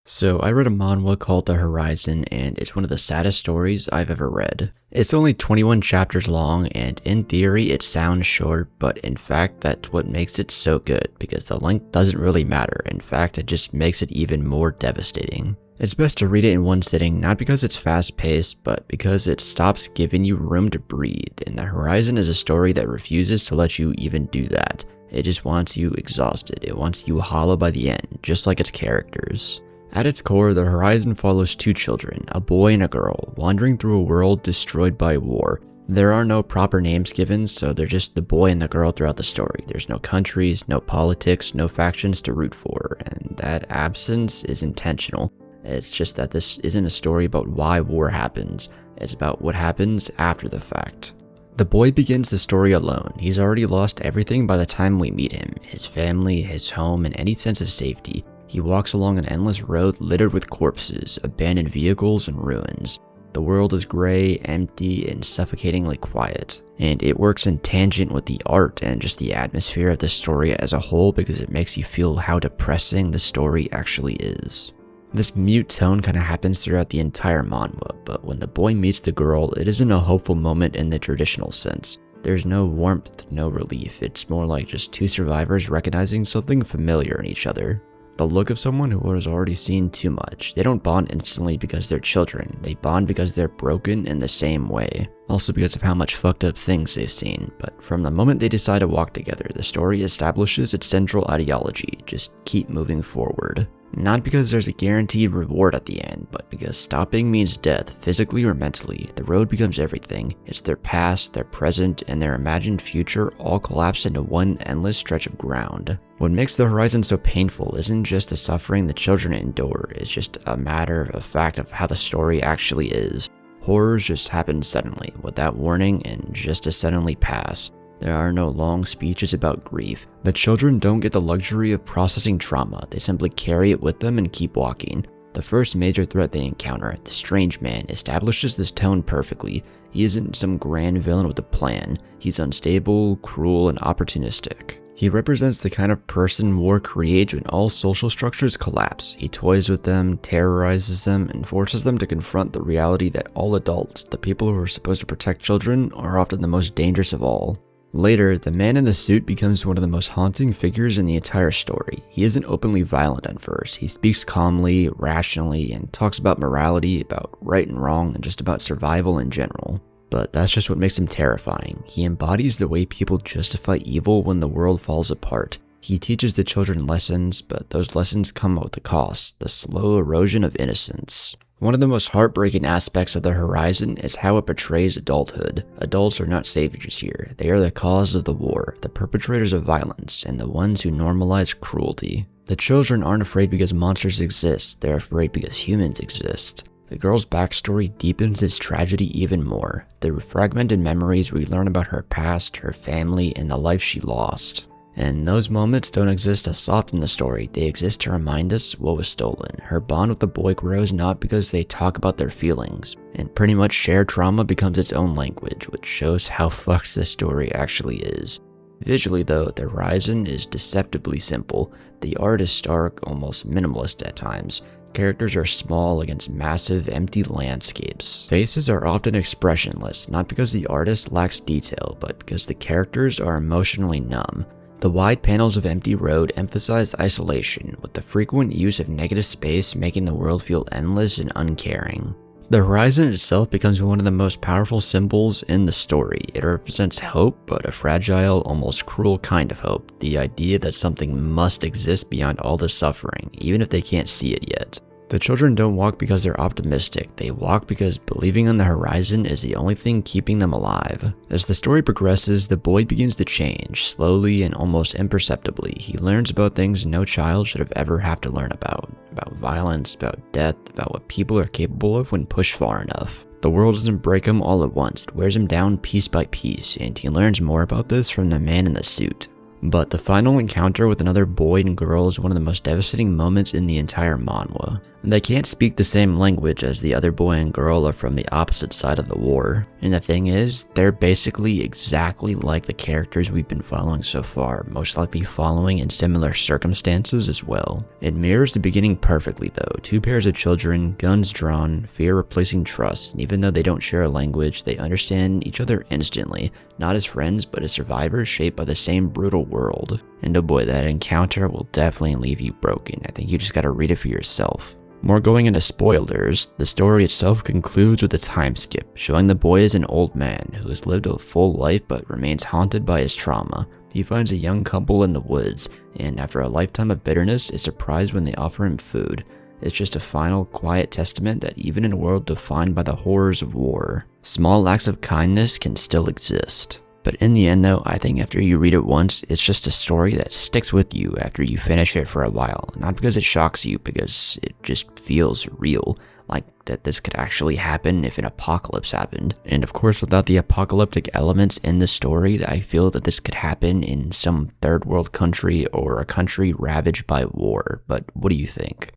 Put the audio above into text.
So I read a manhwa called The Horizon, and it's one of the saddest stories I've ever read. It's only 21 chapters long, and in theory it sounds short, but in fact that's what makes it so good, because the length doesn't really matter. In fact, it just makes it even more devastating. It's best to read it in one sitting, not because it's fast-paced, but because it stops giving you room to breathe, and The Horizon is a story that refuses to let you even do that. It just wants you exhausted, it wants you hollow by the end, just like its characters. At its core, The Horizon follows two children, a boy and a girl, wandering through a world destroyed by war. There are no proper names given, so they're just the boy and the girl throughout the story. There's no countries, no politics, no factions to root for, and that absence is intentional. It's just that this isn't a story about why war happens, it's about what happens after the fact. The boy begins the story alone. He's already lost everything by the time we meet him, his family, his home, and any sense of safety. He walks along an endless road littered with corpses, abandoned vehicles, and ruins. The world is gray, empty, and suffocatingly quiet. And it works in tangent with the art and just the atmosphere of the story as a whole because it makes you feel how depressing the story actually is. This mute tone kind of happens throughout the entire manhwa, but when the boy meets the girl, it isn't a hopeful moment in the traditional sense. There's no warmth, no relief. It's more like just two survivors recognizing something familiar in each other. The look of someone who has already seen too much. They don't bond instantly because they're children. They bond because they're broken in the same way. Also because of how much fucked up things they've seen. But from the moment they decide to walk together, the story establishes its central ideology. Just keep moving forward. Not because there's a guaranteed reward at the end, but because stopping means death, physically or mentally. The road becomes everything. It's their past, their present, and their imagined future all collapsed into one endless stretch of ground. What makes The Horizon so painful isn't just the suffering the children endure, it's just a matter of fact of how the story actually is. Horrors just happen suddenly, without warning, and just as suddenly pass. There are no long speeches about grief. The children don't get the luxury of processing trauma, they simply carry it with them and keep walking. The first major threat they encounter, the strange man, establishes this tone perfectly. He isn't some grand villain with a plan. He's unstable, cruel, and opportunistic. He represents the kind of person war creates when all social structures collapse. He toys with them, terrorizes them, and forces them to confront the reality that all adults, the people who are supposed to protect children, are often the most dangerous of all. Later, the man in the suit becomes one of the most haunting figures in the entire story. He isn't openly violent at first. He speaks calmly, rationally, and talks about morality, about right and wrong, and just about survival in general. But that's just what makes him terrifying. He embodies the way people justify evil when the world falls apart. He teaches the children lessons, but those lessons come with a cost, the slow erosion of innocence. One of the most heartbreaking aspects of The Horizon is how it portrays adulthood. Adults are not saviors here. They are the cause of the war, the perpetrators of violence, and the ones who normalize cruelty. The children aren't afraid because monsters exist, they're afraid because humans exist. The girl's backstory deepens its tragedy even more. Through fragmented memories, we learn about her past, her family, and the life she lost. And those moments don't exist to soften the story, they exist to remind us what was stolen. Her bond with the boy grows not because they talk about their feelings, and pretty much shared trauma becomes its own language, which shows how fucked this story actually is. Visually though, The Horizon is deceptively simple. The art is stark, almost minimalist at times. Characters are small against massive, empty landscapes. Faces are often expressionless, not because the artist lacks detail, but because the characters are emotionally numb. The wide panels of empty road emphasize isolation, with the frequent use of negative space making the world feel endless and uncaring. The horizon itself becomes one of the most powerful symbols in the story. It represents hope, but a fragile, almost cruel kind of hope. The idea that something must exist beyond all the suffering, even if they can't see it yet. The children don't walk because they're optimistic, they walk because believing on the horizon is the only thing keeping them alive. As the story progresses, the boy begins to change, slowly and almost imperceptibly. He learns about things no child should have ever have to learn about violence, about death, about what people are capable of when pushed far enough. The world doesn't break him all at once, it wears him down piece by piece, and he learns more about this from the man in the suit. But the final encounter with another boy and girl is one of the most devastating moments in the entire manhwa. They can't speak the same language as the other boy and girl are from the opposite side of the war. And the thing is, they're basically exactly like the characters we've been following so far, most likely following in similar circumstances as well. It mirrors the beginning perfectly though. Two pairs of children, guns drawn, fear replacing trust, and even though they don't share a language, they understand each other instantly, not as friends, but as survivors shaped by the same brutal world. And oh boy, that encounter will definitely leave you broken. I think you just gotta read it for yourself. More going into spoilers, the story itself concludes with a time skip, showing the boy as an old man who has lived a full life but remains haunted by his trauma. He finds a young couple in the woods, and after a lifetime of bitterness is surprised when they offer him food. It's just a final, quiet testament that even in a world defined by the horrors of war, small acts of kindness can still exist. But in the end though, I think after you read it once, it's just a story that sticks with you after you finish it for a while. Not because it shocks you, because it just feels real. Like that this could actually happen if an apocalypse happened. And of course, without the apocalyptic elements in the story, I feel that this could happen in some third world country or a country ravaged by war. But what do you think?